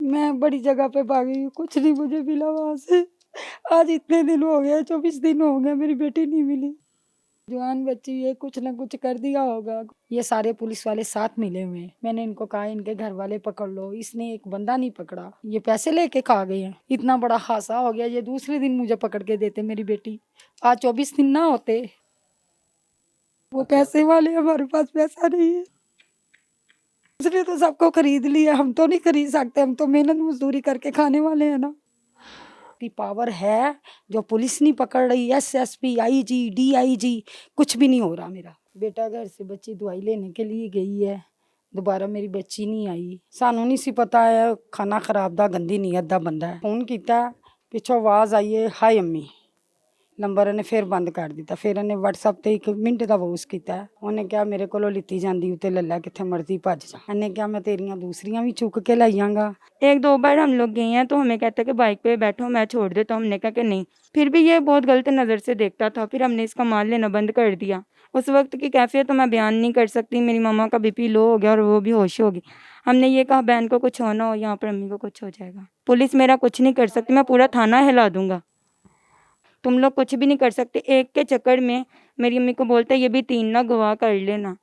मैं बड़ी जगह पे भागी हूँ, कुछ नहीं मुझे मिला वहाँ से। आज इतने दिन हो गए, 24 दिन हो गए, मेरी बेटी नहीं मिली। जवान बच्ची है, कुछ ना कुछ कर दिया होगा। ये सारे पुलिस वाले साथ मिले हुए हैं। मैंने इनको कहा इनके घर वाले पकड़ लो, इसने एक बंदा नहीं पकड़ा। ये पैसे लेके खा गए हैं। इतना बड़ा हादसा हो गया, ये दूसरे दिन मुझे पकड़ के देते मेरी बेटी। आज 24 दिन ना होते। वो पैसे वाले, हमारे पास पैसा नहीं है। उसने तो सबको खरीद लिया, हम तो नहीं खरीद सकते। हम तो मेहनत मजदूरी करके खाने वाले हैं ना। की पावर है जो पुलिस नहीं पकड़ रही। SSP, IG, DIG, कुछ भी नहीं हो रहा। मेरा बेटा घर से बच्ची दवाई लेने के लिए गई है, दोबारा मेरी बच्ची नहीं आई। सानू नहीं सी पता है खाना खराब दा गंदी नीयत दा बंदा है। फोन किया, पिछों आवाज आई है हाय अम्मी। नंबर इन्हें फिर बंद कर दिता। फिर इन्हें WhatsApp ते 1 मिनट का वॉइस किया। उन्हें क्या मेरे को लिती जाती उत्ते ले लै, कितने मर्जी भज जा। इन्हें क्या मैं तेरियां दूसरियां भी चुक के लाई आंगा। 1-2 बार हम लोग गए हैं तो हमें कहता है कि बाइक पे बैठो मैं छोड़ देता हूँ। हमने कहा कि नहीं। फिर भी ये बहुत गलत नज़र से देखता था। फिर हमने इसका माल लेना बंद कर दिया। उस वक्त की कैफियत तो मैं बयान नहीं कर सकती। मेरी मम्मा का BP लो हो गया और वो भी होश होगी। हमने ये कहा बहन को कुछ होना हो, यहाँ पर अम्मी को कुछ हो जाएगा। पुलिस मेरा कुछ नहीं कर सकती, मैं पूरा थाना हिला दूंगा। तुम लोग कुछ भी नहीं कर सकते। एक के चक्कर में मेरी अम्मी को बोलते ये भी 3 ना गवाह कर लेना।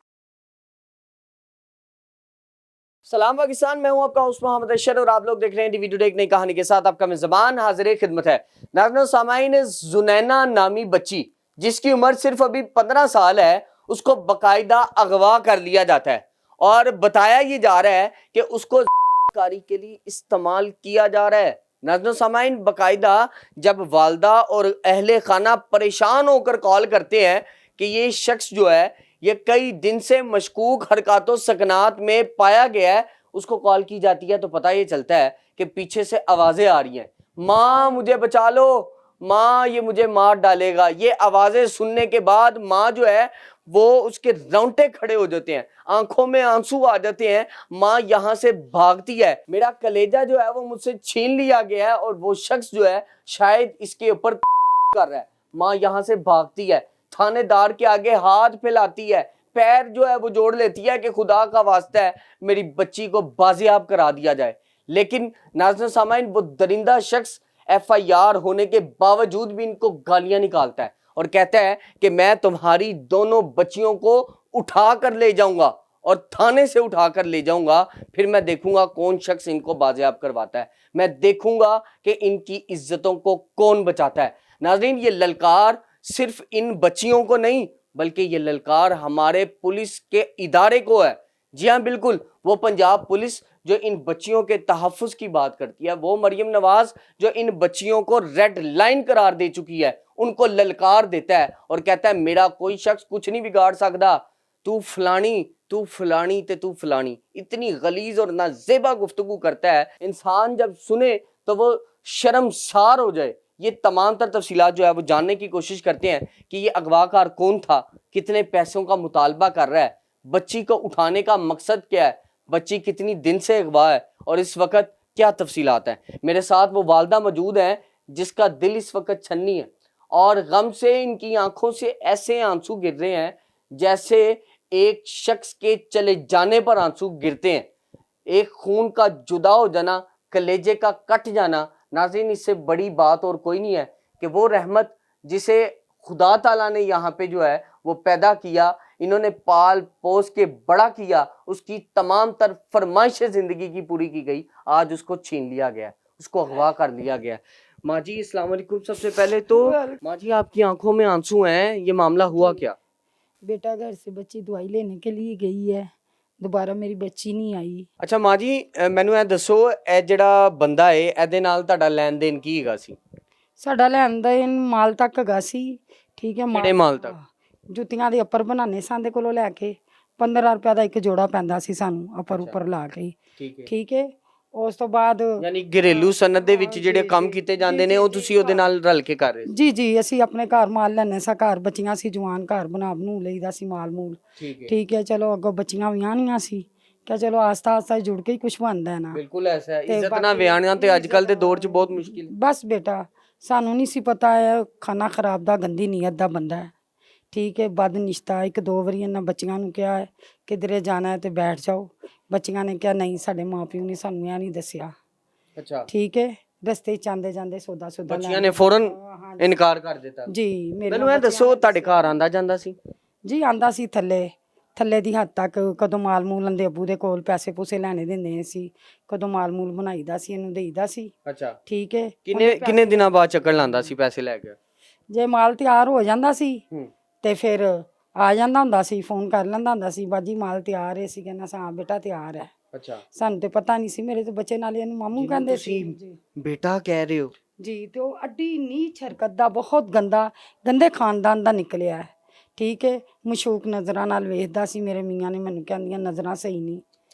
सलाम पाकिस्तान, मैं हूं आपका होस्ट मोहम्मद अशर और आप लोग देख रहे हैं टीवी टुडे एक नई कहानी के साथ। आपका मेजबान हाजिर खिदमत है। नाज़रीन सामाईन, जुनैना नामी बच्ची जिसकी उम्र सिर्फ अभी 15 साल है, उसको बकायदा अगवा कर लिया जाता है और बताया ये जा रहा है कि उसको कारी के लिए इस्तेमाल किया जा रहा है। नाज़रीन सामाईन, बकायदा जब वालदा और अहले खाना परेशान होकर कॉल करते हैं कि ये शख्स जो है ये कई दिन से मशकूक हरकतों सकनात में पाया गया है, उसको कॉल की जाती है तो पता ये चलता है कि पीछे से आवाजें आ रही हैं, माँ मुझे बचा लो, माँ ये मुझे मार डालेगा। ये आवाजें सुनने के बाद माँ जो है वो उसके रोंगटे खड़े हो जाते हैं, आंखों में आंसू आ जाते हैं। माँ यहाँ से भागती है, मेरा कलेजा जो है वो मुझसे छीन लिया गया है और वो शख्स जो है शायद इसके ऊपर कर रहा है। माँ यहाँ से भागती है, थानेदार के आगे हाथ फैलाती है, पैर जो है वो जोड़ लेती है कि खुदा का वास्ता है मेरी बच्ची को बाजियाब करा दिया जाए। लेकिन नाज़रीन सामाइन, वो दरिंदा शख्स FIR होने के बावजूद भी इनको गालियां निकालता है और कहता है कि मैं तुम्हारी दोनों बच्चियों को उठा कर ले जाऊंगा और थाने से उठा कर ले जाऊंगा, फिर मैं देखूंगा कौन शख्स इनको बाजियाब करवाता है, मैं देखूंगा कि इनकी इज्जतों को कौन बचाता है। नाज़रीन, ये ललकार सिर्फ इन बच्चियों को नहीं बल्कि ये ललकार हमारे पुलिस के इदारे को है। जी हाँ बिल्कुल, वो पंजाब पुलिस जो इन बच्चियों के तहफ़्फ़ुज़ की बात करती है, वो मरियम नवाज जो इन बच्चियों को रेड लाइन करार दे चुकी है, उनको ललकार देता है और कहता है मेरा कोई शख्स कुछ नहीं बिगाड़ सकता, तू फलानी तू फलानी ते तू फलानी। इतनी गलीज और नाजेबा गुफ्तगू करता है, इंसान जब सुने तो वो शर्मसार हो जाए। ये तमाम तर तफसीलात जो है वो जानने की कोशिश करते हैं कि ये अगवाकार कौन था, कितने पैसों का मुतालबा कर रहा है, बच्ची को उठाने का मकसद क्या है, बच्ची कितनी दिन से अगवा है और इस वक्त क्या तफसीलात हैं। मेरे साथ वो वालदा मौजूद हैं जिसका दिल इस वक्त छन्नी है और गम से इनकी आंखों से ऐसे आंसू गिर रहे हैं जैसे एक शख्स के चले जाने पर आंसू गिरते हैं। एक खून का जुदा हो जाना, कलेजे का कट जाना, नाज़रीन इससे बड़ी बात और कोई नहीं है कि वो रहमत जिसे खुदा ताला ने यहाँ पे जो है वो पैदा किया, इन्होंने पाल पोस के बड़ा किया, उसकी तमाम तर फरमाइशें जिंदगी की पूरी की गई, आज उसको छीन लिया गया, उसको अगवा कर लिया गया। माँ जी अस्सलाम वालेकुम। सबसे पहले तो माँ जी आपकी आंखों में आंसू हैं, ये मामला हुआ क्या? बेटा घर से बच्ची दवाई लेने के लिए गई है, दोबारा मेरी बच्ची नहीं आई। अच्छा माँ जी, ਮੈਨੂੰ ਇਹ ਦੱਸੋ ਇਹ ਜਿਹੜਾ ਬੰਦਾ ਹੈ ਇਹਦੇ ਨਾਲ ਤੁਹਾਡਾ ਲੈਣ ਦੇਣ ਕੀ ਹੈਗਾ ਸੀ? ਸਾਡਾ ਲੈਣ ਦੇਣ ਮਾਲ ਤੱਕ ਹੈਗਾ ਸੀ। ਠੀਕ ਹੈ, ਕਿਹੜੇ ਮਾਲ ਤੱਕ? ਜੁੱਤੀਆਂ ਦੇ ਅੱਪਰ ਬਣਾਉਣੇ ਸਾਂ ਕੋਲੋਂ ਲੈ ਕੇ 15 ਰੁਪਏ ਦਾ ਇੱਕ ਜੋੜਾ ਪੈਂਦਾ ਸੀ ਸਾਨੂੰ ਅੱਪਰ ਉੱਪਰ ਲਾ ਕੇ। ਠੀਕ ਹੈ, ਉਸ ਤੋਂ ਬਾਅਦ ਯਾਨੀ ਘਰੇਲੂ ਸਨਅਤ ਦੇ ਵਿੱਚ ਜਿਹੜੇ ਕੰਮ ਕੀਤੇ ਜਾਂਦੇ ਨੇ ਉਹ ਤੁਸੀਂ ਉਹਦੇ ਨਾਲ ਰਲ ਕੇ ਕਰ ਰਹੇ ਸੀ? ਜੀ ਜੀ, ਅਸੀਂ ਆਪਣੇ ਘਰ ਮਾਲ ਲੈਣੇ ਸਾਂ, ਘਰ ਬੱਚੀਆਂ ਸੀ ਜਵਾਨ, ਘਰ ਬਣਾ ਬਣੂ ਲਈਦਾ ਸੀ ਮਾਲ ਮੂਲ। ਠੀਕ ਹੈ, ਚਲੋ ਅੱਗੋਂ ਬੱਚੀਆਂ ਵਿਆਹਣੀਆਂ ਸੀ, ਕਿਹਾ ਚਲੋ ਆਸਤਾ ਆਸਤਾ ਜੁੜ ਕੇ ਹੀ ਕੁਝ ਬਣਦਾ ਹੈ ਨਾ। ਬਿਲਕੁਲ ਐਸਾ ਹੈ, ਇੱਜ਼ਤ ਨਾਲ ਵਿਆਹਣੀਆਂ ਤੇ ਅੱਜ ਕੱਲ ਦੇ ਦੌਰ 'ਚ ਬਹੁਤ ਮੁਸ਼ਕਿਲ। ਬਸ ਬੇਟਾ ਸਾਨੂੰ ਨਹੀਂ ਸੀ ਪਤਾ ਹੈ ਖਾਣਾ ਖਰਾਬ ਦਾ ਗੰਦੀ ਨੀਅਤ ਦਾ ਬੰਦਾ ਹੈ। ਠੀਕ ਹੈ, ਬਦ ਨਿਸ਼ਤਾ। 1-2 ਵਾਰੀ ਇਹਨਾਂ ਬੱਚੀਆਂ ਨੂੰ ਕਿਹਾ ਹੈ ਕਿਧਰੇ ਜਾਣਾ ਹੈ ਤੇ ਬੈਠ ਜਾਓ, ਬੱਚੀਆਂ ਨੇ ਕਿਹਾ ਨਹੀਂ ਸਾਡੇ ਮਾਂ ਪਿਓ ਨੇ ਸਾਨੂੰ ਇਹ ਨਹੀਂ ਦੱਸਿਆ। ਅੱਛਾ, ਠੀਕ ਹੈ। ਰਸਤੇ ਚ ਆਂਦੇ ਜਾਂਦੇ ਸੌਦਾ ਸੁਦਾ ਬੱਚੀਆਂ ਨੇ ਫੌਰਨ ਇਨਕਾਰ ਕਰ ਦਿੱਤਾ। ਜੀ ਮੇਰੇ ਮੈਨੂੰ ਇਹ ਦੱਸੋ ਤੁਹਾਡੇ ਘਰ ਆਂਦਾ ਜਾਂਦਾ ਸੀ? ਜੀ ਆਂਦਾ ਸੀ ਥੱਲੇ ਦੀ ਹੱਦ ਤੱਕ। ਕਦੋਂ ਮਾਲ ਮੂਲ ਅੰਦੇ ਅੱਬੂ ਦੇ ਕੋਲ ਪੈਸੇ ਪੂਸੇ ਲੈਣੇ ਦਿੰਦੇ ਸੀ, ਕਦੋਂ ਮਾਲ ਮੂਲ ਬਣਾਈਦਾ ਸੀ, ਇਹਨੂੰ ਦੇਈਦਾ ਸੀ। ਅੱਛਾ, ਠੀਕ ਹੈ। ਕਿੰਨੇ ਦਿਨਾਂ ਬਾਅਦ ਚੱਕਰ ਲਾਂਦਾ ਸੀ ਪੈਸੇ ਲੈ ਕੇ? ਜੇ ਮਾਲ ਤਿਆਰ ਹੋ ਜਾਂਦਾ ਸੀ ਹੂੰ, ਤੇ ਫਿਰ ਆ ਜਾਂਦਾ ਹੁੰਦਾ ਸੀ, ਫੋਨ ਕਰ ਲੈਂਦਾ ਹੁੰਦਾ ਸੀ, ਬਾਜੀ ਮਾਲ ਤਿਆਰ ਹੈ। ਸੀ ਕਹਿੰਦਾ ਹਾਂ ਬੇਟਾ ਤਿਆਰ ਹੈ। ਅੱਛਾ, ਸਾਨੂੰ ਤੇ ਪਤਾ ਨਹੀਂ ਸੀ, ਮੇਰੇ ਤੇ ਬੱਚੇ ਨਾਲ ਇਹਨੂੰ ਮਾਮੂ ਕਹਿੰਦੇ ਸੀ ਜੀ। ਬੇਟਾ ਕਹਿ ਰਹੇ ਹੋ? ਜੀ ਤੇ ਉਹ ਅੱਡੀ ਨੀਚ ਹਰਕਤ ਦਾ, ਬਹੁਤ ਗੰਦੇ ਖਾਨਦਾਨ ਦਾ ਨਿਕਲਿਆ ਹੈ। ਠੀਕ ਹੈ। ਮਸ਼ੂਕ ਨਜ਼ਰਾਂ ਨਾਲ ਵੇਖਦਾ ਸੀ। ਮੇਰੇ ਮੀਆਂ ਨੇ ਮੈਨੂੰ ਕਹਿੰਦੀਆਂ ਨਜ਼ਰਾਂ ਸਹੀ ਨਹੀਂ।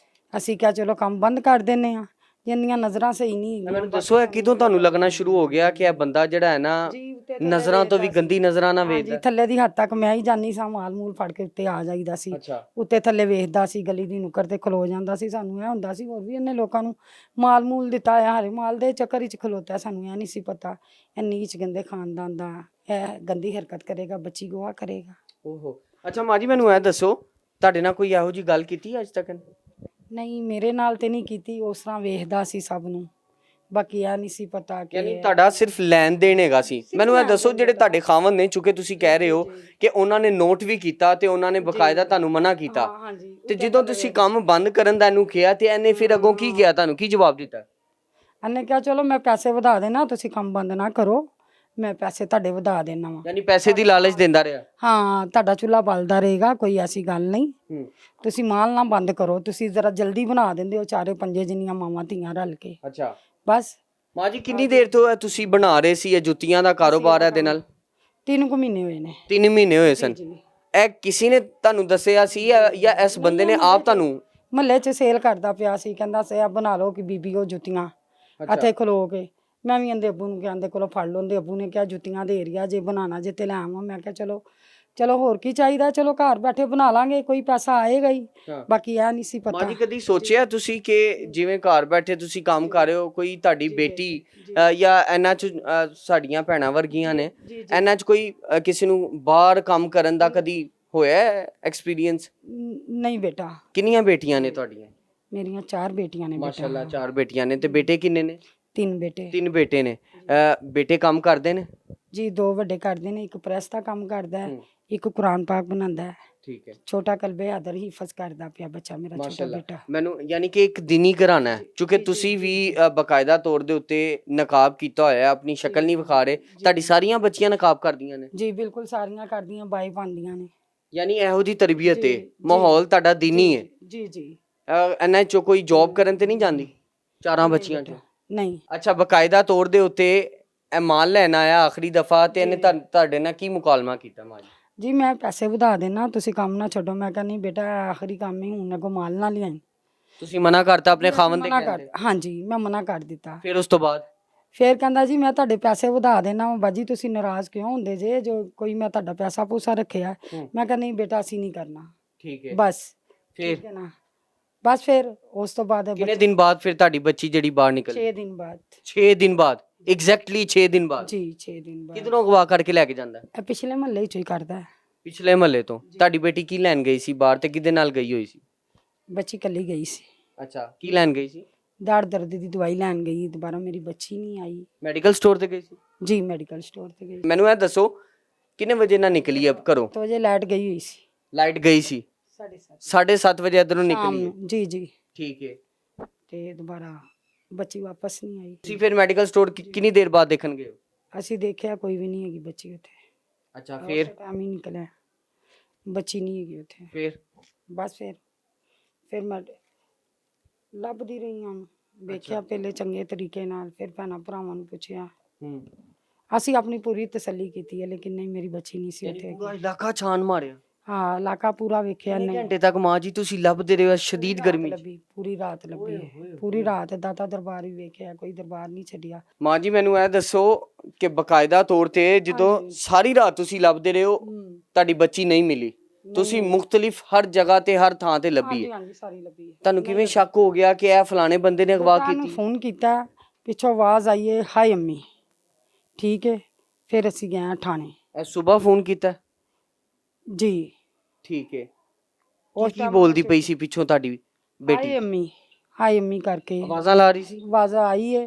ਅਸੀਂ ਕਿਹਾ ਚਲੋ ਕੰਮ ਬੰਦ ਕਰ ਦਿੰਨੇ ਆ, ਜਿੰਨੀਆਂ ਨਜ਼ਰਾਂ ਸਹੀ ਨਹੀਂ ਹੈਗੀਆਂ। ਮੈਨੂੰ ਦੱਸੋ ਇਹ ਕਿਦੋਂ ਤੁਹਾਨੂੰ ਲੱਗਣਾ ਸ਼ੁਰੂ ਹੋ ਗਿਆ ਕਿ ਇਹ ਬੰਦਾ ਜਿਹੜਾ ਹੈ ਨਾ ਨਜ਼ਰਾਂ ਤੋਂ ਵੀ ਗੰਦੀ ਨਜ਼ਰਾਂ ਨਾਲ ਵੇਖਦਾ? ਜੀ ਥੱਲੇ ਦੀ ਹੱਦ ਤੱਕ ਮੈਂ ਹੀ ਜਾਨੀ ਸਾਂ, ਮਾਲ ਮੂਲ ਫੜ ਕੇ ਉੱਤੇ ਆ ਜਾਈਦਾ ਸੀ। ਅੱਛਾ, ਉੱਤੇ ਥੱਲੇ ਵੇਖਦਾ ਸੀ, ਗਲੀ ਦੀ ਨੁੱਕਰ ਤੇ ਖਲੋ ਜਾਂਦਾ ਸੀ। ਸਾਨੂੰ ਇਹ ਹੁੰਦਾ ਸੀ ਹੋਰ ਵੀ ਇਹਨੇ ਲੋਕਾਂ ਨੂੰ ਮਾਲ ਮੂਲ ਦਿੱਤਾ ਹੈ, ਹਰੇ ਮਾਲ ਦੇ ਚੱਕਰ ਵਿੱਚ ਖਲੋਤਾ। ਸਾਨੂੰ ਇਹ ਨਹੀਂ ਸੀ ਪਤਾ ਇਹ ਨੀਚ ਗੰਦੇ ਖਾਨਦਾਨ ਦਾ, ਇਹ ਗੰਦੀ ਹਰਕਤ ਕਰੇਗਾ, ਬੱਚੀ ਗੋਆ ਕਰੇਗਾ। ਓਹੋ। ਅੱਛਾ ਮਾਂ ਜੀ, ਮੈਨੂੰ ਇਹ ਦੱਸੋ ਤੁਹਾਡੇ ਨਾਲ ਕੋਈ ਇਹੋ ਜਿਹੀ ਗੱਲ ਕੀਤੀ ਅੱਜ ਤੱਕ? ਨਹੀਂ ਮੇਰੇ ਨਾਲ ਤੇ ਨਹੀਂ ਕੀਤੀ, ਉਸ ਤਰ੍ਹਾਂ ਵੇਖਦਾ ਸੀ ਸਭ ਨੂੰ, ਬਾਕੀ ਇਹ ਨਹੀਂ ਸੀ ਪਤਾ ਕਿ ਯਾਨੀ ਤੁਹਾਡਾ ਸਿਰਫ ਲੈਣ ਦੇਣ ਹੈਗਾ ਸੀ। ਮੈਨੂੰ ਇਹ ਦੱਸੋ ਜਿਹੜੇ ਤੁਹਾਡੇ ਖਾਵਨ ਨੇ, ਚੁੱਕੇ ਤੁਸੀਂ ਕਹਿ ਰਹੇ ਹੋ ਕਿ ਉਹਨਾਂ ਨੇ ਨੋਟ ਵੀ ਕੀਤਾ ਤੇ ਉਹਨਾਂ ਨੇ ਬਕਾਇਦਾ ਤੁਹਾਨੂੰ ਮਨਾ ਕੀਤਾ, ਹਾਂਜੀ। ਤੇ ਜਦੋਂ ਤੁਸੀਂ ਕੰਮ ਬੰਦ ਕਰਨ ਦਾ ਇਹਨੂੰ ਕਿਹਾ ਤੇ ਇਹਨੇ ਫਿਰ ਅੱਗੋਂ ਕੀ ਕਿਹਾ, ਤੁਹਾਨੂੰ ਕੀ ਜਵਾਬ ਦਿੱਤਾ? ਇਹਨੇ ਕਿਹਾ ਚਲੋ ਮੈਂ ਪੈਸੇ ਵਧਾ ਦੇਣਾ, ਤੁਸੀਂ ਕੰਮ ਬੰਦ ਨਾ ਕਰੋ, ਮੈਂ ਪੈਸੇ ਤੁਹਾਡੇ ਵਧਾ ਦੇਣਾ ਵਾ। ਯਾਨੀ ਪੈਸੇ ਦੀ ਲਾਲਚ ਦਿੰਦਾ ਰਿਹਾ? ਹਾਂ, ਤੁਹਾਡਾ ਚੁੱਲ੍ਹਾ ਬਲਦਾ ਰਹੇਗਾ, ਕੋਈ ਐਸੀ ਗੱਲ ਨਹੀਂ। ਹੂੰ, ਤੁਸੀਂ ਮਾਲ ਨਾ ਬੰਦ ਕਰੋ, ਤੁਸੀਂ ਜ਼ਰਾ ਜਲਦੀ ਬਣਾ ਦਿੰਦੇ ਹੋ ਚਾਰੇ ਪੰਜੇ ਜਿੰਨੀਆਂ ਮਾਵਾਂ ਧੀਆਂ ਰਲ ਕੇ। ਅੱਛਾ ਬਸ ਮਾਂ ਜੀ, ਕਿੰਨੀ ਦੇਰ ਤੋਂ ਇਹ ਤੁਸੀਂ ਬਣਾ ਰਹੇ ਸੀ ਇਹ ਜੁੱਤੀਆਂ ਦਾ ਕਾਰੋਬਾਰ ਇਹਦੇ ਨਾਲ? 3 ਕੁ ਮਹੀਨੇ ਹੋਏ ਨੇ। 3 ਮਹੀਨੇ ਹੋਏ ਸਨ। ਜੀ। ਇਹ ਕਿਸੇ ਨੇ ਤੁਹਾਨੂੰ ਦੱਸਿਆ ਸੀ ਜਾਂ ਇਸ ਬੰਦੇ ਨੇ ਆਪ ਤੁਹਾਨੂੰ? ਮਹੱਲੇ 'ਚ ਸੇਲ ਕਰਦਾ ਪਿਆ ਸੀ, ਕਹਿੰਦਾ ਸੀ ਆ ਬਣਾ ਲਓ ਕਿ ਬੀਬੀ ਉਹ ਜੁੱਤੀਆਂ ਇੱਥੇ ਖਲੋ ਕੇ। ਮੈਂ ਵੀ ਇਹਦੇ ਅੱਬੂ ਨੂੰ ਕਿਹਾ ਇਹਦੇ ਕੋਲੋਂ ਫੜ ਲਓ। ਇਹਦੇ ਅੱਬੂ ਨੇ ਕਿਹਾ ਜੁੱਤੀਆਂ ਦੇ ਏਰੀਆ ਜੇ ਬਣਾਉਣਾ ਜੇ ਤੇ ਲੈ ਆਵਾਂ। ਮੈਂ ਕਿਹਾ ਚਲੋ ਹੋਰ ਕੀ ਚਾਹੀਦਾ, ਚਲੋ ਘਰ ਬੈਠੇ ਬਣਾ ਲਾਂਗੇ, ਕੋਈ ਪੈਸਾ ਆਏਗਾ ਹੀ। ਬਾਕੀ ਇਹ ਨਹੀਂ ਸੀ ਮਾਂ ਪਤਾ। ਜੀ, ਕਦੀ ਸੋਚਿਆ ਤੁਸੀਂ ਕਿ ਜਿਵੇਂ ਘਰ ਬੈਠੇ ਤੁਸੀਂ ਕੰਮ ਕਰ ਰਹੇ ਹੋ, ਕੋਈ ਤੁਹਾਡੀ ਬੇਟੀ ਜਾਂ ਇਹਨਾਂ 'ਚ ਸਾਡੀਆਂ ਭੈਣਾਂ ਵਰਗੀਆਂ ਨੇ, ਇਹਨਾਂ 'ਚ ਕੋਈ ਕਿਸੇ ਨੂੰ ਬਾਹਰ ਕੰਮ ਕਰਨ ਦਾ ਕਦੀ ਹੋਇਆ ਐਕਸਪੀਰੀਅੰਸ? ਨਹੀਂ ਬੇਟਾ। ਕਿੰਨੀਆਂ ਬੇਟੀਆਂ ਨੇ ਤੁਹਾਡੀਆਂ? ਮੇਰੀਆਂ 4 ਬੇਟੀਆਂ ਨੇ ਬੇਟਾ। ਮਾਸ਼ਾਅੱਲਾ 4 ਬੇਟੀਆਂ ਨੇ। ਤੇ ਬੇਟੇ ਕਿੰਨੇ ਨੇ? 3 ਬੇਟੇ। 3 ਬੇਟੇ ਨੇ। ਬੇਟੇ ਕੰਮ ਕਰਦੇ ਨੇ? ਜੀ 2 ਵੱਡੇ ਕਰਦੇ ਨੇ, ਇੱਕ ਪ੍ਰੈਸ ਦਾ ਕੰਮ ਕਰਦਾ ਹੈ, ਇੱਕ ਕੁਰਾਨ ਪਾਕ ਬਣਾਉਂਦਾ ਹੈ। ਠੀਕ ਹੈ। ਛੋਟਾ ਕਲਬੇ ਆਦਰ ਹਿਫਜ਼ ਕਰਦਾ ਪਿਆ ਬੱਚਾ ਮੇਰਾ, ਛੋਟਾ ਮਾਸ਼ਾਅੱਲਾ। ਬੇਟਾ। ਮੈਨੂੰ ਯਾਨੀ ਕਿ ਇੱਕ ਦਿਨੀ ਘਰਾਣਾ ਹੈ, ਕਿਉਂਕਿ ਤੁਸੀਂ ਵੀ ਬਕਾਇਦਾ ਤੌਰ ਦੇ ਉੱਤੇ ਨਕਾਬ ਕੀਤਾ ਹੋਇਆ, ਆਪਣੀ ਸ਼ਕਲ ਨਹੀਂ ਵਿਖਾ ਰਹੇ। ਤੁਹਾਡੀ ਸਾਰੀਆਂ ਬੱਚੀਆਂ ਨਕਾਬ ਕਰਦੀਆਂ ਨੇ? ਜੀ ਬਿਲਕੁਲ ਸਾਰੀਆਂ ਕਰਦੀਆਂ, ਬਾਈ ਪਾਉਂਦੀਆਂ ਨੇ। ਯਾਨੀ ਇਹੋ ਜੀ ਤਰਬੀਅਤ ਹੈ, ਮਾਹੌਲ ਤੁਹਾਡਾ ਦੀਨੀ ਹੈ। ਜੀ ਜੀ। ਇਹਨਾਂ ਚੋਂ ਕੋਈ ਜੌਬ ਕਰਨ ਤੇ ਨਹੀਂ ਜਾਂਦੀ 4 ਬੱਚੀਆਂ ਚੋਂ? ਨਹੀਂ। ਅੱਛਾ, ਬਕਾਇਦਾ ਤੌਰ ਦੇ ਉੱਤੇ ਇਹ ਮਾਲ ਲੈਣ ਆਇਆ ਆਖਰੀ ਦਫਾ ਤੇ ਇਹਨੇ ਤੁਹਾਡੇ ਨਾਲ ਕੀ ਮੁਕਾਲਮਾ ਕੀਤਾ ਮਾਂ ਜੀ? ਜੀ ਮੈਂ ਪੈਸੇ ਵਧਾ ਦੇਣਾ, ਤੁਸੀਂ ਕੰਮ ਨਾ ਛੱਡੋ। ਮੈਂ ਕਿਹਾ ਨਹੀਂ ਬੇਟਾ ਆਖਰੀ ਕੰਮ ਹੀ, ਹੁਣ ਅੱਗੋਂ ਮਾਲ ਨਾ ਲਿਆਈ। ਤੁਸੀਂ ਮਨਾ ਕਰਤਾ ਆਪਣੇ ਖਾਵਨ ਦੇ ਮਨਾ ਕਹਿਣ ਕਰ, ਹਾਂਜੀ ਮੈਂ ਮਨਾ ਕਰ ਦਿੱਤਾ। ਫਿਰ ਉਸ ਤੋਂ ਬਾਅਦ ਫਿਰ ਕਹਿੰਦਾ ਜੀ ਮੈਂ ਤੁਹਾਡੇ ਪੈਸੇ ਵਧਾ ਦੇਣਾ। ਬਾਜੀ ਤੁਸੀਂ ਨਾਰਾਜ਼ ਕਿਉਂ ਹੁੰਦੇ ਜੇ, ਜੋ ਕੋਈ ਮੈਂ ਤੁਹਾਡਾ ਪੈਸਾ ਪੂਸਾ ਰੱਖਿਆ। ਮੈਂ ਕਿਹਾ ਨਹੀਂ ਬੇਟਾ ਅਸੀਂ ਨਹੀਂ ਕਰਨਾ। ਠੀਕ ਹੈ। ਬਸ ਫਿਰ ਠੀਕ ਹੈ ਨਾ। ਬਸ ਫਿਰ ਉਸ ਤੋਂ ਬਾਅਦ ਕਿੰਨੇ ਦਿਨ ਬਾਅਦ ਫਿਰ ਤੁਹਾਡੀ ਬੱਚੀ ਜਿਹੜੀ ਬਾਹਰ ਨਿਕਲੀ? 6 ਦਿਨ ਬਾਅਦ। 6 ਦਿਨ ਬਾਅਦ, ਐਗਜ਼ੈਕਟਲੀ 6 ਦਿਨ ਬਾਅਦ? ਜੀ 6 ਦਿਨ ਬਾਅਦ। ਕਿਧਰੋਂ ਅਗਵਾ ਕਰਕੇ ਲੈ ਕੇ ਜਾਂਦਾ? ਇਹ ਪਿਛਲੇ ਮਹੱਲੇ 'ਚੋਂ ਹੀ ਕਰਦਾ ਹੈ। ਪਿਛਲੇ ਮਹੱਲੇ ਤੋਂ? ਤੁਹਾਡੀ ਬੇਟੀ ਕੀ ਲੈਣ ਗਈ ਸੀ ਬਾਹਰ ਤੇ ਕਿਹਦੇ ਨਾਲ ਗਈ ਹੋਈ ਸੀ? ਬੱਚੀ ਇਕੱਲੀ ਗਈ ਸੀ। ਅੱਛਾ, ਕੀ ਲੈਣ ਗਈ ਸੀ? ਦਾੜ ਦਰਦ ਦੀ ਦਵਾਈ ਲੈਣ ਗਈ, ਦੁਬਾਰਾ ਮੇਰੀ ਬੱਚੀ ਨਹੀਂ ਆਈ। ਮੈਡੀਕਲ ਸਟੋਰ ਤੇ ਗਈ ਸੀ? ਜੀ ਮੈਡੀਕਲ ਸਟੋਰ ਤੇ ਗਈ। ਮੈਨੂੰ ਇਹ ਦੱਸੋ ਕਿੰਨੇ ਵਜੇ ਨਾਲ ਨਿਕਲੀ ਅਬ ਘਰੋਂ? तो वजह लाइट गई हुई सी ਲਾਈਟ ਗਈ ਸੀ 7:30 ਵਜੇ ਇਧਰੋਂ शाम ਨਿਕਲੀ ਹੈ। नूं। जी जी। ਠੀਕ ਹੈ। ते दोबारा बच्ची वापस नहीं आई। ਤੁਸੀਂ ਫਿਰ ਮੈਡੀਕਲ ਸਟੋਰ ਕਿੰਨੀ ਦੇਰ ਬਾਅਦ ਦੇਖਣ ਗਏ ਹੋ? ਅਸੀਂ ਦੇਖਿਆ ਕੋਈ ਵੀ ਨਹੀਂ ਹੈਗੀ ਬੱਚੀ ਉੱਥੇ। ਅੱਛਾ, ਫਿਰ ਟਾਈਮ ਹੀ ਨਿਕਲਿਆ, ਬੱਚੀ ਨਹੀਂ ਹੈਗੀ ਉੱਥੇ। ਫਿਰ ਬਸ ਫਿਰ ਮੈਂ ਲੱਭਦੀ ਰਹੀ ਹਾਂ, ਵੇਖਿਆ ਪਹਿਲੇ ਚੰਗੇ ਤਰੀਕੇ ਨਾਲ, ਫਿਰ ਭੈਣਾਂ ਭਰਾਵਾਂ ਨੂੰ ਪੁੱਛਿਆ। ਅਸੀਂ ਆਪਣੀ ਪੂਰੀ ਤਸੱਲੀ ਕੀਤੀ ਹੈ, ਲੇਕਿਨ ਨਹੀਂ ਮੇਰੀ ਬੱਚੀ ਨਹੀਂ ਸੀ ਉੱਥੇ। ਪੂਰਾ ਇਲਾਕਾ ਛਾਨ ਮਾਰਿਆ? ਹਾਂ ਇਲਾਕਾ ਪੂਰਾ ਵੇਖਿਆ। ਕਿੰਨੇ ਨਹੀਂ ਘੰਟੇ ਤੱਕ ਮਾਂ ਜੀ ਤੁਸੀਂ ਲੱਭਦੇ ਰਹੇ ਹੋ ਸ਼ਦੀਦ ਗਰਮੀ 'ਚ? ਲੱਭੀ, ਪੂਰੀ ਰਾਤ ਲੱਭੀ ਹੈ। ਪੂਰੀ ਰਾਤ ਦਾਤਾ ਦਰਬਾਰ ਵੀ ਵੇਖਿਆ, ਕੋਈ ਦਰਬਾਰ ਨਹੀਂ ਛੱਡਿਆ। ਮਾਂ ਜੀ ਮੈਨੂੰ ਇਹ ਦੱਸੋ ਕਿ ਬਕਾਇਦਾ ਤੌਰ ਤੇ ਜਦੋਂ ਸਾਰੀ ਰਾਤ ਤੁਸੀਂ ਲੱਭਦੇ ਰਹੇ ਹੋ ਤੁਹਾਡੀ ਬੱਚੀ ਨਹੀਂ ਮਿਲੀ, ਤੁਸੀਂ ਮੁxtਲਿਫ ਹਰ ਜਗ੍ਹਾ ਤੇ ਹਰ ਥਾਂ ਤੇ ਲੱਭੀ ਹੈ, ਹਾਂਜੀ ਸਾਰੀ ਲੱਭੀ ਹੈ। ਤੁਹਾਨੂੰ ਕਿਵੇਂ ਸ਼ੱਕ ਹੋ ਗਿਆ ਕਿ ਇਹ ਫਲਾਣੇ ਬੰਦੇ ਨੇ ਅਗਵਾ ਨੂੰ ਕੀਤੀ? ਫੋਨ ਕੀਤਾ, ਪਿੱਛੋਂ ਆਵਾਜ਼ ਆਈ ਹੈ ਹਾਏ ਅੰਮੀ। ਠੀਕ ਹੈ, ਫਿਰ ਅਸੀਂ ਗਏ ਥਾਣੇ। ਇਹ ਸਵੇਰ ਫੋਨ ਕੀਤਾ? ਜੀ। ਠੀਕ ਹੈ। ਕੀ ਬੋਲਦੀ ਪਈ ਸੀ ਪਿੱਛੋਂ ਤੁਹਾਡੀ ਬੇਟੀ? ਹਾਏ ਅੰਮੀ, हाय अम्मी करके आवाज़ां ला रही सी? आवाज़ आई है,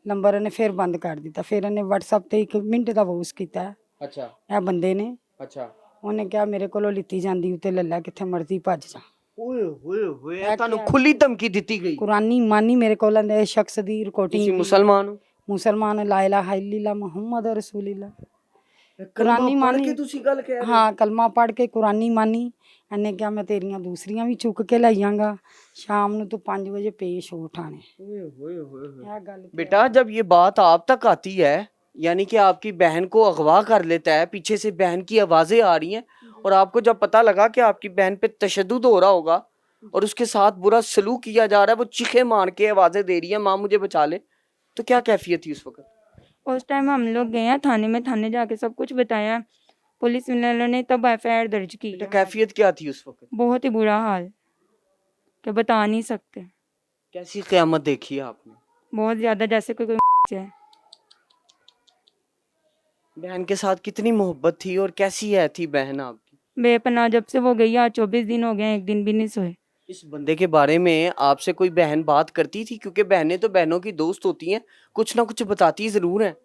नंबर इन्हें फिर बंद कर दिता। फिर इन्हें व्हाट्सएप ਤੇ 1 ਮਿੰਟ ਦਾ ਵੌਇਸ ਕੀਤਾ अच्छा ਇਹ ਬੰਦੇ ਨੇ। अच्छा। ਉਹਨੇ ਕਿਹਾ ਮੇਰੇ ਕੋਲੋਂ ਲਿੱਤੀ ਜਾਂਦੀ ਉੱਤੇ ਲੈ ਲੈ, ਕਿੱਥੇ ਮਰਜ਼ੀ ਭੱਜ ਜਾ। ਓਏ ਹੋਏ ਹੋਏ, ਤੁਹਾਨੂੰ ਖੁੱਲੀ ਧਮਕੀ ਦਿੱਤੀ ਗਈ? ਕੁਰਾਨੀ ਮਾਨੀ ਮੇਰੇ ਕੋਲ ਇਹ ਸ਼ਖਸ ਦੀ ਰਿਕਾਰਡਿੰਗ। ਤੁਸੀਂ ਮੁਸਲਮਾਨ ਹੋ? ਮੁਸਲਮਾਨ, ਲਾ ਇਲਾਹਾ ਇल्लल्लाह ਮੁਹੰਮਦ ਰਸੂਲillah। ਕੁਰਾਨੀ ਮਾਨੀ। ਪੜ੍ਹ ਕੇ ਤੁਸੀਂ ਗੱਲ ਕਹਿ ਰਹੇ ਹੋ? ਹਾਂ ਕਲਮਾ ਪੜ੍ਹ ਕੇ ਕੁਰਾਨੀ ਮਾਨੀ। ਇਹਨੇ ਕਿਹਾ ਮੈਂ ਤੇਰੀਆਂ ਦੂਸਰੀਆਂ ਵੀ ਚੁੱਕ ਕੇ ਲੈ ਜਾਵਾਂਗਾ, शाम ਨੂੰ ਤੂੰ 5 ਵਜੇ ਪੇਸ਼ ਹੋ ਠਾਣੇ। ओए होए होए होए। ਇਹ ਗੱਲ बेटा जब ये बात आप तक आती है, यानी कि आपकी बहन को अगवा कर लेता है, पीछे से बहन की आवाजें आ रही हैं, और आपको जब पता लगा कि आपकी बहन पे तशद्दुद हो रहा होगा और उसके साथ बुरा सलूक किया जा रहा है, वो चीखे मार के आवाजें दे रही है माँ मुझे बचा ले, तो क्या कैफियत थी उस वक्त? उस टाइम हम लोग गए हैं थाने में, थाने जाके सब कुछ बताया, पुलिस वालों ने तब FIR दर्ज की। बेटा कैफियत क्या थी उस वक्त? बहुत ही बुरा हाल कि बता नहीं सकते, कैसी क़यामत देखी है आपने? बहुत ज़्यादा, जैसे कोई है। बहन के साथ कितनी मोहब्बत थी और कैसी है थी बहन आपकी? बेपनाह जब से वो गई, आज 24 दिन हो गए, एक दिन भी नहीं सोए। इस बंदे के बारे में आपसे कोई बहन बात करती थी? क्योंकि बहनें तो बहनों की दोस्त होती हैं, कुछ ना कुछ बताती ज़रूर हैं।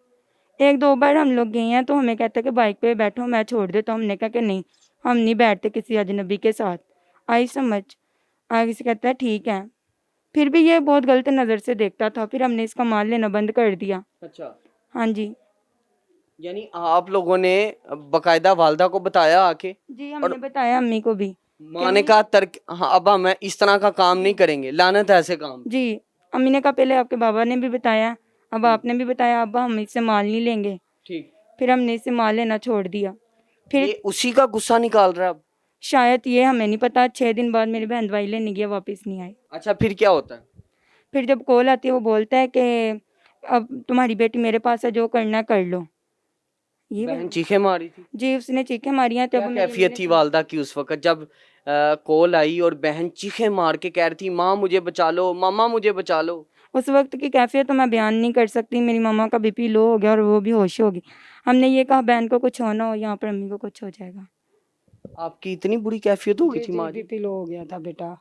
1-2 बार हम लोग गए हैं तो हमें कहता कि बाइक पे बैठो मैं छोड़ देता हूँ। हमने कहा कि नहीं, हम नहीं बैठते किसी अजनबी के साथ। आई समझ, आगे से कहता है ठीक है। फिर भी ये बहुत गलत नज़र से देखता था, फिर हमने इसका माल लेना बंद कर दिया। अच्छा, हाँ जी यानी आप लोगों ने बकायदा वालदा को बताया आके? जी, हमने बताया अम्मी को भी। माँ ने कहा तर्क, हाँ अब हम इस तरह का काम नहीं करेंगे, लानत है ऐसे काम। जी, अम्मी ने कहा पहले आपके बाबा ने भी बताया, अब आपने भी बताया, अब हम इससे माल नहीं लेंगे। ठीक। फिर हमने इससे माल लेना छोड़ दिया। फिर ये उसी का गुस्सा निकाल रहा है अब? शायद, ये हमें नहीं पता। 6 दिन बाद मेरी बहन दवाई लेने गई, वापस नहीं आई। अच्छा, फिर क्या होता है? फिर जब कॉल आती है वो बोलता है कि अब तुम्हारी बेटी मेरे पास है, जो करना कर लो। ये बहन चीखे मारी थी? जी, उसने चीखें मारी हैं। क्या तब कैफियत थी वालदा की उस वक्त जब कॉल आई और बहन चीखे मार के कह रही थी माँ मुझे बचा लो, मामा मुझे बचा लो? उस वक्त की कैफियत तो मैं बयान नहीं कर सकती। मेरी मामा का BP लो हो गया और वो भी होश होगी। हमने ये कहा बहन को कुछ होना हो, यहाँ पर अम्मी को कुछ हो जाएगा। आपकी इतनी बुरी कैफियत हो गई थी माँ जी? बीपी लो हो गया था बेटा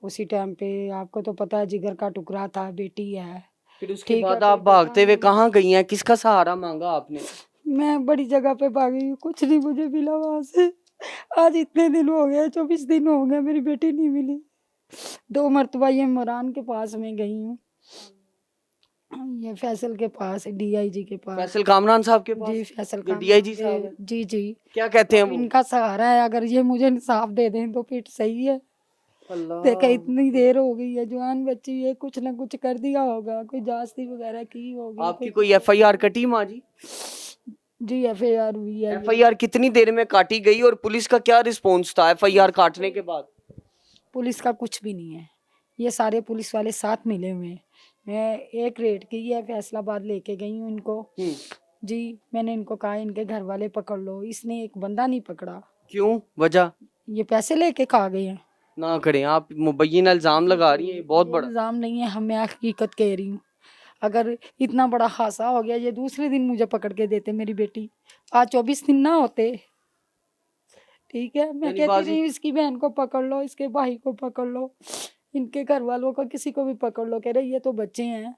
उसी टाइम पे। आपको तो पता है जिगर का टुकड़ा था, बेटी है। फिर उसके ठीक है, बाद आप फिर भागते हुए कहाँ गई हैं? किसका सहारा मांगा आपने? मैं बड़ी जगह पे भागी हूँ, कुछ नहीं मुझे मिला वहां से। आज इतने दिन हो गए, 24 दिन हो गए, मेरी बेटी नहीं मिली। 2 मरतबा ये इमरान के पास में गई हूँ, ये फैसल के पास, DIG के पास। फैसल कामरान साहब के पास? जी फैसल ये का DIG साहब हैं? जी जी। क्या कहते हैं वो? इनका सहारा है, अगर ये मुझे इंसाफ दे दें तो फिर सही है। देखा इतनी देर हो गई है, जवान बच्ची है, कुछ ना कुछ कर दिया होगा, कोई जास्ती वगैरह की होगी। आपकी कोई FIR कटी माँ जी? जी FIR हुई है। FIR कितनी देर में काटी गई और पुलिस का क्या रिस्पॉन्स था FIR काटने के बाद? पुलिस का कुछ भी नहीं है, ये सारे पुलिस वाले साथ मिले हुए हैं। मैं एक रेड की है फैसलाबाद लेके गई हूँ इनको। जी, मैंने इनको कहा इनके घर वाले पकड़ लो, इसने एक बंदा नहीं पकड़ा। क्यों, वजह? ये पैसे लेके खा गए हैं। ना करें, आप मुबैयन इल्जाम लगा रही हैं, ये बहुत ये बड़ा इल्जाम नहीं है, मैं हकीकत कह रही हूँ। अगर इतना बड़ा हादसा हो गया, ये दूसरे दिन मुझे पकड़ के देते मेरी बेटी, आज 24 दिन ना होते। ठीक है, मैं यानी कहती बाजी- रही हूँ इसकी बहन को पकड़ लो, इसके भाई को पकड़ लो, इनके घर वालों को किसी को भी पकड़ लो। कह रहे ये तो बच्चे हैं।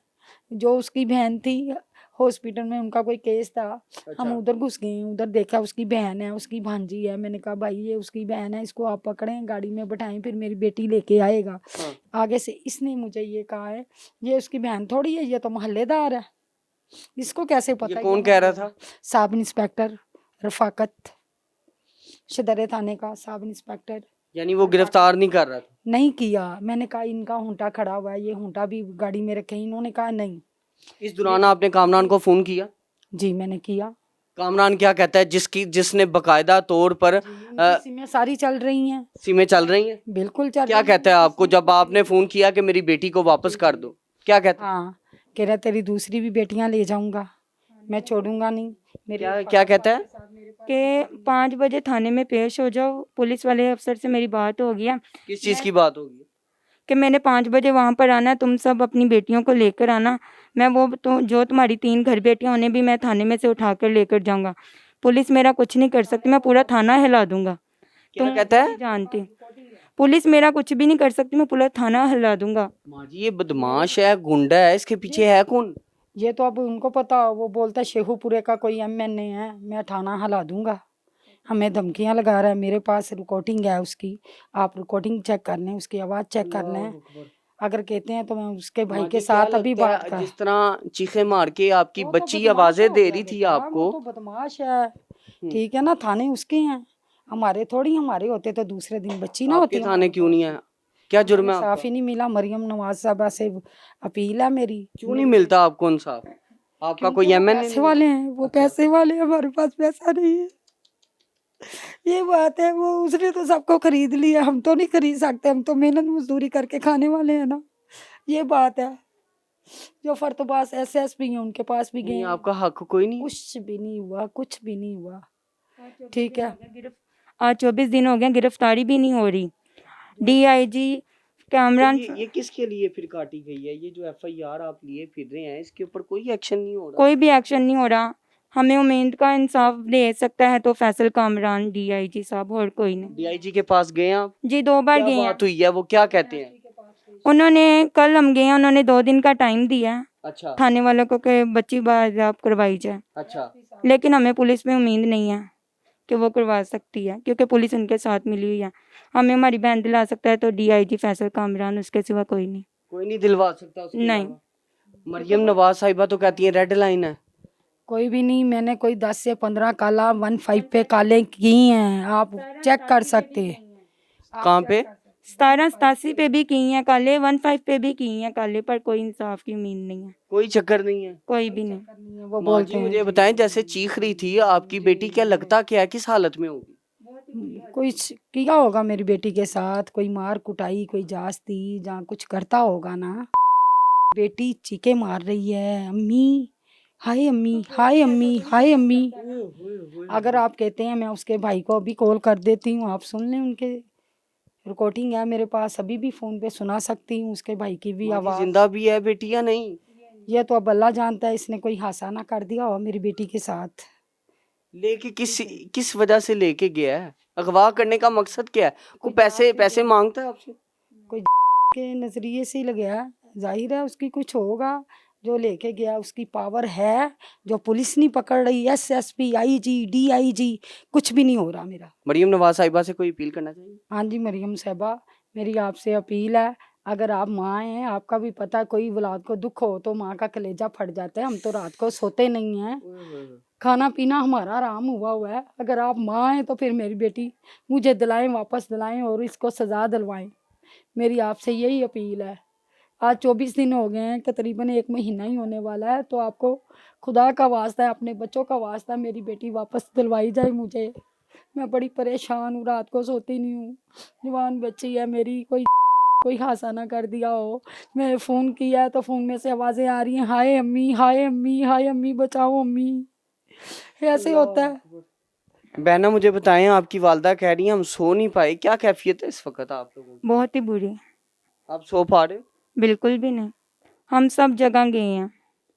जो उसकी बहन थी हॉस्पिटल में, उनका कोई केस था, हम उधर घुस गए, उधर देखा उसकी बहन है, उसकी भांजी है। मैंने कहा भाई ये उसकी बहन है, इसको आप पकड़ें, गाड़ी में बैठाएं, फिर मेरी बेटी लेके आएगा। हाँ। आगे से इसने मुझे ये कहा है ये उसकी बहन थोड़ी है, ये तो मोहल्लेदार है, इसको कैसे पता? ये कौन कह रहा था? सब इंस्पेक्टर रफाकत, सदर थाने का सब इंस्पेक्टर। यानी वो गिरफ्तार नहीं कर रहा था? नहीं किया, मैंने कहा इनका हुंटा खड़ा हुआ है, ये हुंटा भी गाड़ी में रखे, इन्होंने कहा नहीं। इस दौरान आपने कामरान को फोन किया? जी मैंने किया। कामरान क्या कहता है जिसने बकायदा तौर पर सिमें सारी चल रही हैं। सिमें चल रही हैं? बिल्कुल चल क्या रही कहता है आपको जब आपने फोन किया कि मेरी बेटी को वापस कर दो? क्या कहता है? हाँ, कह रहा तेरी दूसरी भी बेटियां ले जाऊंगा, मैं छोड़ूंगा नहीं। क्या कहता है? कि 5 बजे थाने में पेश हो जाओ, पुलिस वाले अफसर से मेरी बात हो गई है किस चीज की बात होगी? कि मैंने 5 बजे वहाँ पर आना है, तुम सब अपनी बेटियों को लेकर आना। मैं वो तो जो तुम्हारी 3 घर बेटियाँ उन्हें भी मैं थाने में से उठा कर लेकर जाऊँगा। पुलिस मेरा कुछ नहीं कर सकती, मैं पूरा थाना हिला दूंगा। क्या तुम कहता है? नहीं जानती, पुलिस मेरा कुछ भी नहीं कर सकती, मैं पूरा थाना हिला दूंगा। माँ जी ये बदमाश है, गुंडा है, इसके पीछे है कौन? ये तो अब उनको पता, वो बोलता है शेखुपुरे का कोई एमएनए है, मैं थाना हिला दूंगा। हमें धमकियां लगा रहा है, मेरे पास रिकॉर्डिंग है उसकी, आप रिकॉर्डिंग चेक कर लें, उसकी आवाज़ चेक कर लें। अगर कहते हैं तो मैं उसके भाई माँ के जी, क्या साथ अभी लगता है, बात कर। जिस तरह चीखे मार के आपकी वो तो बच्ची बदमाश आवाजें हो दे गया रही थी बेटा, आपको, वो तो बदमाश है। ठीक है ना, थाने उसके हैं, हमारे थोड़ी, हमारे होते तो दूसरे दिन बच्ची ना आपके होती। थाने क्यों नहीं है? क्या जुर्म है इंसाफ आपका? ही नहीं मिला। मरियम नवाज साहबा से अपील है मेरी। क्यों नहीं मिलता आपको इंसाफ? आपका कोई क्योंकि वो एमएनए पैसे नहीं? वाले हैं, वो पैसे वाले हैं, हमारे पास पैसा नहीं है। ये बात है, वो उसने तो सबको खरीद लिया, हम तो नहीं खरीद सकते, हम तो मेहनत मजदूरी करके खाने वाले हैं ना। ये बात है। जो फर्तबास एसएसपी हैं उनके पास भी नहीं, गए, आपका हक कोई नहीं? कुछ भी नहीं हुआ, कुछ भी नहीं हुआ। ठीक है, आज 24 दिन हो गए, गिरफ्तारी भी नहीं हो रही। डीआईजी कामरान, ये किसके लिए फिर काटी गई है? ये जो एफआईआर आप लिए फिर रहे हैं, इसके ऊपर कोई एक्शन नहीं हो रहा? कोई भी एक्शन नहीं हो रहा। हमें उम्मीद का इंसाफ दे सकता है तो फैसल कामरान डीआईजी साहब, और कोई नहीं। डीआईजी के पास गए आप? जी 2 बार क्या गए हैं। बात हुई है, वो क्या कहते हैं? उन्होंने कल हम गए हैं, उन्होंने 2 दिन का टाइम दिया है अच्छा थाने वालों को कि बच्ची बाजियाब करवाई जाए, अच्छा। लेकिन हमें पुलिस में उम्मीद नहीं है कि वो करवा सकती है, क्योंकि पुलिस उनके साथ मिली हुई है। हमें हमारी बहन दिला सकता है तो डीआईजी फैसल कामरान, उसके सिवा कोई नहीं। कोई नहीं दिलवा सकता उसके नहीं। अलावा? मरियम नवाज साहिबा तो कहती है रेड लाइन है। कोई भी नहीं। मैंने कोई 10 से 15 काला 15 पे काले की हैं, आप चेक कर सकते हैं। कहाँ पे? 1787 पे भी की हैं काले, 15 पे भी की हैं काले, पर कोई इंसाफ की उम्मीद नहीं है, कोई चक्कर नहीं है? कोई भी नहीं। वो माँ बोलते जी हैं मुझे बताएं, जैसे चीख रही थी आपकी बेटी, क्या लगता क्या है, किस हालत में होगी? कोई किया होगा मेरी बेटी के साथ, कोई मार कुटाई, कोई जास्ती, जहाँ कुछ करता होगा ना। बेटी चीखे मार रही है, अम्मी हाय अम्मी, हाय अम्मी, हाय अम्मी। अगर आप कहते हैं मैं उसके भाई को अभी कॉल कर देती हूँ, आप सुन लें, उनके रिकॉर्डिंग है मेरे पास, अभी भी फोन पे सुना सकती हूँ उसके भाई की भी माँ जी, आवाज़। जिंदा भी है बेटी या नहीं? ये तो अब अल्लाह जानता है, इसने कोई हादसा ना कर दिया हो मेरी बेटी के साथ। लेके किस वजह से लेके गया है? अगवा करने का मकसद क्या है? कोई पैसे मांगता है आपसे? कोई के नज़रिए से ही लग गया, जाहिर है उसकी कुछ होगा जो लेके गया, उसकी पावर है जो पुलिस नहीं पकड़ रही। एसएसपी, आईजी, डीआईजी, कुछ भी नहीं हो रहा मेरा। मरियम नवाज साहिबा से कोई अपील करना चाहिए? हाँ जी मरियम साहबा, मेरी आपसे अपील है, अगर आप माँ हैं, आपका भी पता है कोई औलाद को दुख हो तो माँ का कलेजा फट जाता है। हम तो रात को सोते नहीं हैं, खाना पीना हमारा आराम हुआ है। अगर आप माँ हैं तो फिर मेरी बेटी मुझे दिलाएं, वापस दिलाएं और इसको सज़ा दिलवाएं। मेरी आपसे यही अपील है। आज 24 दिन हो गए हैं, तकरीबन 1 महीना ही होने वाला है, तो आपको खुदा का वास्ता है, अपने बच्चों का वास्ता है, मेरी बेटी वापस दिलवाई जाए मुझे। मैं बड़ी परेशान हूँ, रात को सोती नहीं हूँ, जवान बच्ची है मेरी, कोई हादसा ना कर दिया हो। मैं फ़ोन किया है तो फ़ोन में से आवाज़ें आ रही हैं, हाय अम्मी, हाय अम्मी, हाय अम्मी, बचाओ अम्मी। ऐसे होता है। बहना मुझे बताएं, आपकी वालदा कह रही है हम सो नहीं पाए, क्या कैफियत है इस वक्त आप लोगों की? बहुत ही बुरी। आप सो पा रहे हो? बिल्कुल भी नहीं। हम सब जगह गए हैं,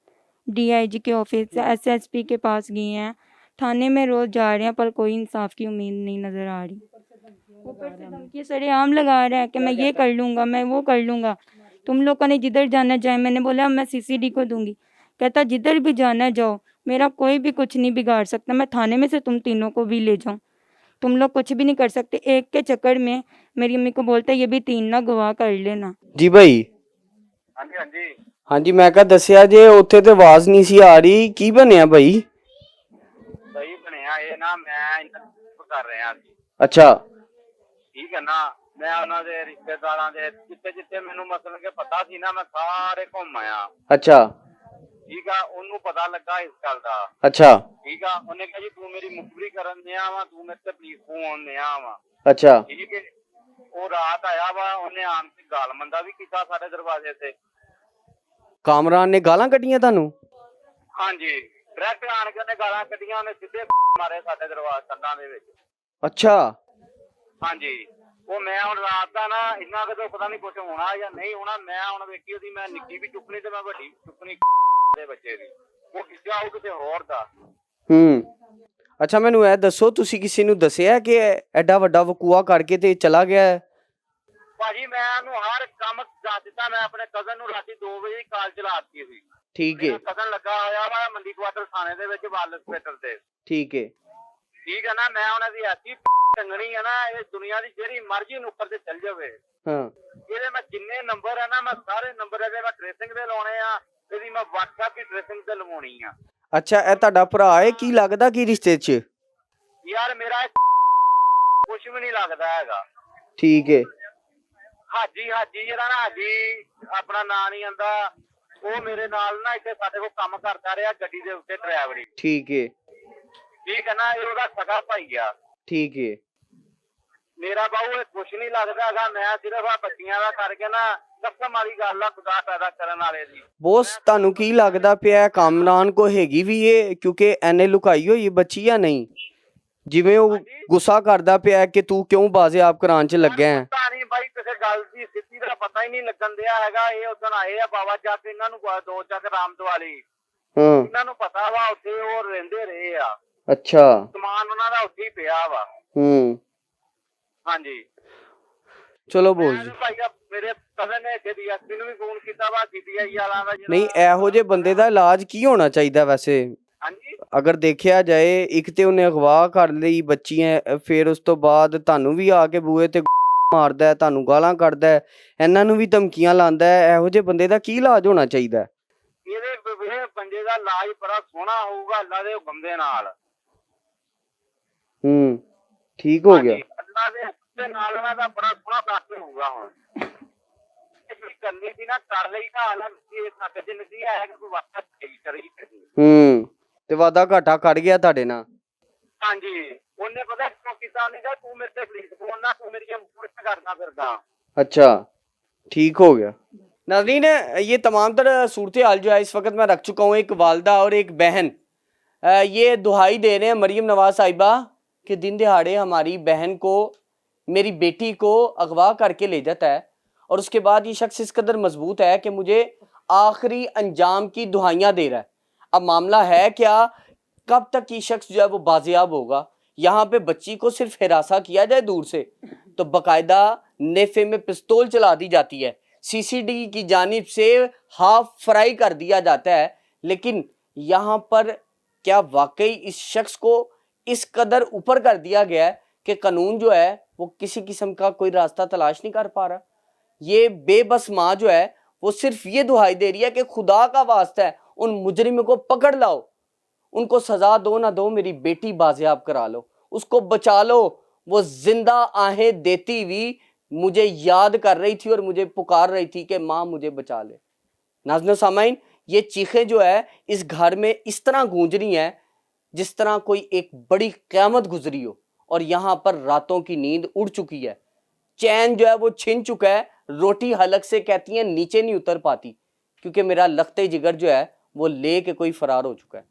डीआईजी के ऑफिस से एसएसपी के पास गए हैं, थाने में रोज जा रहे हैं, पर कोई इंसाफ की उम्मीद नहीं नजर आ रही। ऊपर से धमकी सरेआम लगा रहा है कि मैं ये कर लूँगा, मैं वो कर लूँगा, तुम लोगों ने जिधर जाना जाए। मैंने बोला मैं सीसीडी को दूंगी, कहता जिधर भी जाना जाओ, मेरा कोई भी कुछ नहीं बिगाड़ सकता, मैं थाने में से तुम तीनों को भी ले जाऊँ, तुम लोग कुछ भी नहीं कर सकते। एक के चक्कर में मेरी अम्मी को बोलता ये भी 3 ना गवाह कर लेना। जी भाई। हाँ जी हाँ जी हाँ जी, मैं कहा दसिया जे उत्थे ते आवाज नहीं सी आ रही, की बनया भाई? सही ਬਣਿਆ ਇਹ ਨਾ ਮੈਂ ਇੰਟਰਵਿਊ ਕਰ ਰਿਹਾ ਸੀ। अच्छा ਠੀਕ ਹੈ ਨਾ, ਮੈਂ ਉਹਨਾਂ ਦੇ ਰਿਸ਼ਤੇਦਾਰਾਂ ਦੇ ਜਿੱਥੇ ਜਿੱਥੇ ਮੈਨੂੰ ਮਤਲਬ ਕਿ ਪਤਾ ਸੀ ਨਾ, ਮੈਂ ਸਾਰੇ ਘੁੰਮ ਆਇਆ। अच्छा ਠੀਕ ਆ, ਉਹਨੂੰ ਪਤਾ ਲੱਗਾ ਇਸ ਗੱਲ ਦਾ। अच्छा ਠੀਕ ਆ, ਉਹਨੇ ਕਿਹਾ ਜੀ ਤੂੰ ਮੇਰੀ ਮੁਖਬਰੀ ਕਰਨ ਦਿਆ ਵਾ, ਤੂੰ ਮੇਰੇ ਤੇ ਪੁਲਿਸ ਫੋਨ ਦਿਆ ਵਾ। अच्छा ਠੀਕ ਹੈ, ਉਹ ਰਾਤ ਆਇਆ ਵਾ, ਉਹਨੇ ਆਣ ਕੇ ਗਾਲ ਮੰਦਾ ਵੀ ਕੀਤਾ ਸਾਡੇ ਦਰਵਾਜ਼ੇ ਤੇ। कामरान ने गालां कटियां तानू? ਹਾਂਜੀ, ਡਾਇਰੈਕਟ ਆਣ ਕੇ ਉਹਨੇ ਗਾਲਾਂ ਕੱਢੀਆਂ, ਉਹਨੇ ਸਿੱਧੇ ਮਾਰੇ ਸਾਡੇ ਦਰਵਾਜ਼ੇ ਕੰਧਾਂ ਦੇ ਵਿੱਚ। अच्छा ਹਾਂਜੀ, ਉਹ ਮੈਂ ਹੁਣ ਰਾਤ ਦਾ ਨਾ ਇੰਨਾ ਕਦੋਂ ਪਤਾ ਨਹੀਂ ਕੁਝ ਹੋਣਾ ਜਾਂ ਨਹੀਂ ਹੋਣਾ। ਮੈਂ ਹੁਣ ਵੇਖੀ ਉਹਦੀ, ਮੈਂ ਨਿੱਕੀ ਵੀ ਚੁੱਕਣੀ ਤੇ ਮੈਂ ਵੱਡੀ ਚੁੱਕਣੀ ਦੇ ਬੱਚੇ ਦੀ। ਉਹ ਕਿੱਥੇ ਆਊ ਕਿਸੇ ਹੋਰ ਦਾ। ਅੱਛਾ ਮੈਨੂੰ ਇਹ ਦੱਸੋ, ਤੁਸੀਂ ਕਿਸੇ ਨੂੰ ਦੱਸਿਆ ਕਿ ਐਡਾ ਵੱਡਾ ਵਕੂਆ ਕਰਕੇ ਤੇ ਚਲਾ ਗਿਆ ਹੈ? ਭਾਜੀ ਮੈਂ ਉਹਨੂੰ ਹਰ ਕੰਮ ਦੱਸ ਦਿੱਤਾ। ਮੈਂ ਆਪਣੇ ਕਜ਼ਨ ਨੂੰ ਰਾਤੀ 2 ਵਜੇ ਕਾਲ ਚਲਾਤੀ ਸੀ। ठीक है, ਮੇਰਾ ਕਜ਼ਨ ਲੱਗਾ ਹੋਇਆ ਵਾ ਮੰਡੀ ਕੁਆਟਰ ਥਾਣੇ ਦੇ ਵਿੱਚ ਵੱਲ ਹਸਪੀਟਲ ਤੇ। ठीक है, ਠੀਕ ਹੈ ਨਾ, ਮੈਂ ਉਹਨਾਂ ਦੀ ਐਸੀ ਟੰਗਣੀ ਹੈ ਨਾ, ਇਹ ਦੁਨੀਆ ਦੀ ਜਿਹੜੀ ਮਰਜ਼ੀ ਨੁੱਕਰ ਤੇ ਚੱਲ ਜਾਵੇ। हाँ ਇਹਦੇ ਮੈਂ ਜਿੰਨੇ ਨੰਬਰ ਹੈ ਨਾ, ਮੈਂ ਸਾਰੇ ਨੰਬਰ ਇਹਦੇ ਮੈਂ ਟ੍ਰੇਸਿੰਗ ਦੇ ਲਾਉਣੇ ਆ। ਇਹਦੀ ਮੈਂ WhatsApp ਦੀ ਟ੍ਰੇਸਿੰਗ ਤੇ ਲਵਾਉਣੀ ਆ। अच्छा ਇਹ ਤੁਹਾਡਾ ਭਰਾ ਹੈ, ਕੀ ਲੱਗਦਾ ਕੀ ਰਿਸ਼ਤੇ 'ਚ? ਯਾਰ ਮੇਰਾ ਕੁਝ ਵੀ ਨਹੀਂ ਲੱਗਦਾ ਹੈਗਾ। ठीक है, ਹਾਜੀ ਜਿਹੜਾ ਨਾ, ਹਾਜੀ ਆਪਣਾ ਨਾਂ ਨਹੀਂ ਆਂਦਾ, ਉਹ ਮੇਰੇ ਨਾਲ ਨਾ ਇੱਥੇ ਸਾਡੇ ਕੋਲ ਕੰਮ ਕਰਦਾ ਰਿਹਾ ਗੱਡੀ ਦੇ ਉੱਤੇ ਡਰਾਈਵਰੀ। ठीक है, ਠੀਕ ਹੈ ਨਾ, ਇਹ ਉਹਦਾ ਸਗਾ ਭਾਈ ਆ। ठीक है, ਮੇਰਾ ਬਾਊ ਇਹ ਕੁਛ ਨਹੀਂ ਲੱਗਦਾ ਹੈਗਾ। ਮੈਂ ਸਿਰਫ ਆ ਬੱਚੀਆਂ ਦਾ ਕਰਕੇ ਨਾ, ਕਸਮ ਵਾਲੀ ਗੱਲ ਆ ਖੁਦਾ ਪੈਦਾ ਕਰਨ ਵਾਲੇ ਦੀ। ਬੋਸ ਤੁਹਾਨੂੰ ਕੀ ਲੱਗਦਾ ਪਿਆ ਕਾਮਰਾਨ ਕੋ ਹੈਗੀ ਵੀ ਇਹ, ਕਿਉਂਕਿ ਐਨੇ ਲੁਕਾਈ ਹੋਈ ਬੱਚੀ ਜਾਂ ਨਹੀਂ? ਜਿਵੇਂ ਉਹ ਗੁੱਸਾ ਕਰਦਾ ਪਿਆ ਕਿ ਤੂੰ ਕਿਉਂ ਬਾਜ਼ਿਆਬ ਕਰਾਉਣ 'ਚ ਲੱਗਿਆ ਹੈ। ਪਤਾ ਨਹੀਂ ਬਾਈ, ਕਿਸੇ ਗੱਲ ਦੀ ਸਿੱਧੀ ਦਾ ਪਤਾ ਹੀ ਨਹੀਂ ਲੱਗਣ ਦਿਆ ਹੈਗਾ। ਇਹ ਉਦੋਂ ਆਏ ਆ ਬਾਬਾ ਜੱਗ, ਇਹਨਾਂ ਨੂੰ 2 ਚੱਕ ਰਾਮ ਦਵਾਲੀ, ਹਾਂ ਇਹਨਾਂ ਨੂੰ ਪਤਾ ਵਾ ਉੱਥੇ ਉਹ ਰਹਿੰਦੇ ਰਹੇ ਆ। ਅੱਛਾ, ਸਮਾਨ ਉਹਨਾਂ ਦਾ ਉੱਥੇ ਹੀ ਪਿਆ ਵਾ। ਹਾਂਜੀ ਚਲੋ ਬੋਸ ਜੀ। ਭਾਈ ਮੇਰੇ ਕਜ਼ਨ ਨੇ ਇੱਥੇ ਡੀਐਸਪੀ ਨੂੰ ਵੀ ਫੋਨ ਕੀਤਾ ਵਾ, ਸੀਬੀਆਈ ਵਾਲਾ ਦਾ। ਨਹੀਂ ਇਹੋ ਜਿਹੇ ਬੰਦੇ ਦਾ ਇਲਾਜ ਕੀ ਹੋਣਾ ਚਾਹੀਦਾ ਵੈਸੇ? ਹਾਂਜੀ ਅਗਰ ਦੇਖਿਆ ਜਾਏ, ਇੱਕ ਤੇ ਉਹਨੇ ਅਗਵਾ ਕਰ ਲਈ ਬੱਚੀਆਂ, ਫਿਰ ਉਸ ਤੋਂ ਬਾਅਦ ਤੁਹਾਨੂੰ ਵੀ ਆ ਕੇ ਬੂਹੇ ਤੇ ਮਾਰਦਾ ਹੈ, ਤੁਹਾਨੂੰ ਗਾਲਾਂ ਕੱਢਦਾ ਹੈ, ਇਹਨਾਂ ਨੂੰ ਵੀ ਧਮਕੀਆਂ ਲਾਉਂਦਾ ਹੈ। ਇਹੋ ਜਿਹੇ ਬੰਦੇ ਦਾ ਕੀ ਇਲਾਜ ਹੋਣਾ ਚਾਹੀਦਾ? ਇਹਦੇ ਬੰਦੇ ਦਾ ਇਲਾਜ ਬੜਾ ਸੋਹਣਾ ਹੋਊਗਾ ਅੱਲਾ ਦੇ ਹੁਕਮ ਦੇ ਨਾਲ। ਠੀਕ ਹੋ ਗਿਆ। ਅੱਲਾ ਦੇ ਹੁਕਮ ਦੇ ਨਾਲ ਉਹਨਾਂ ਦਾ ਬੜਾ ਸੋਹਣਾ ਕਾਸ ਹੋਊਗਾ। ਹੁਣ ਕਰਨੀ ਸੀ ਨਾ, ਕਰ ਲਈ ਤਾਂ ਹਾਲਾਂ ਇਹ ਸੱਤ ਦਿਨ ਸੀ ਹੈ ਕਿ ਕੋਈ ਵਾਪਸ ਕਰੀ। ਤੇ ਵਾਦਾ ਘਾਟਾ ਕੱਢ ਗਿਆ ਤੁਹਾਡੇ ਨਾਲ? ਹਾਂਜੀ, ਉਹਨੇ ਪਤਾ ਕਿਉਂ ਕੀਤਾ? ਉਹਨੇ ਕਿਹਾ ਤੂੰ ਮੇਰੇ ਤੇ ਪੁਲਿਸ ਫੋਨ ਨਾ, ਤੂੰ मेरी पुलिस करना फिरदा। अच्छा, ठीक हो गया। नाज़रीन, ये तमाम तरह सूरत हाल जो है इस वक्त मैं रख चुका हूँ। एक वालदा और एक बहन ये दुहाई दे रहे हैं मरीम नवाज साहिबा कि दिन दिहाड़े हमारी बहन को, मेरी बेटी को अगवा करके ले जाता है और उसके बाद ये शख्स इस कदर मजबूत है कि मुझे आखिरी अंजाम की दुहाइयाँ दे रहा है। अब मामला है क्या, कब तक ये शख्स जो है वो बाजियाब होगा? यहाँ पे बच्ची को सिर्फ हिरासा किया जाए दूर से तो बाकायदा नेफे में पिस्तौल चला दी जाती है, सीसीडी की जानिब से हाफ फ्राई कर दिया जाता है। लेकिन यहाँ पर क्या वाकई इस शख्स को इस कदर ऊपर कर दिया गया है कि कानून जो है वो किसी किस्म का कोई रास्ता तलाश नहीं कर पा रहा? ये बेबस माँ जो है वो सिर्फ ये दुहाई दे रही है कि खुदा का वास्ता है उन मुजरिमों को पकड़ लाओ, उनको सजा दो ना दो, मेरी बेटी बाजियाब करा लो, उसको बचा लो। वो जिंदा आहें देती हुई मुझे याद कर रही थी और मुझे पुकार रही थी कि माँ मुझे बचा ले। नाज़रीन सामाइन, ये चीखें जो है इस घर में इस तरह गूंज रही हैं जिस तरह कोई एक बड़ी क़यामत गुजरी हो और यहाँ पर रातों की नींद उड़ चुकी है, चैन जो है वो छिन चुका है। रोटी हलक से कहती हैं नीचे नहीं उतर पाती क्योंकि मेरा लखते जिगर जो है वो ले के कोई फरार हो चुका है।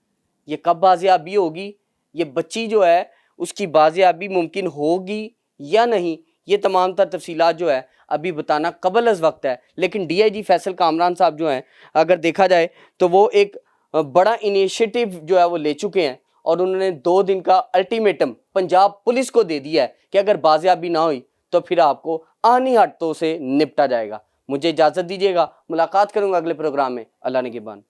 ये कब बाजियाबी होगी, ये बच्ची जो है उसकी बाजियाबी मुमकिन होगी या नहीं, ये तमाम तर तफसीलात जो है अभी बताना कबल अज़ वक्त है। लेकिन DIG फैसल कामरान साहब जो हैं, अगर देखा जाए तो वो एक बड़ा इनिशिएटिव जो है वो ले चुके हैं और उन्होंने 2 दिन का अल्टीमेटम पंजाब पुलिस को दे दिया है कि अगर बाजियाबी ना हुई तो फिर आपको आनी हटों से निपटा जाएगा। मुझे इजाज़त दीजिएगा, मुलाकात करूँगा अगले प्रोग्राम में। अल्लाह निगहबान।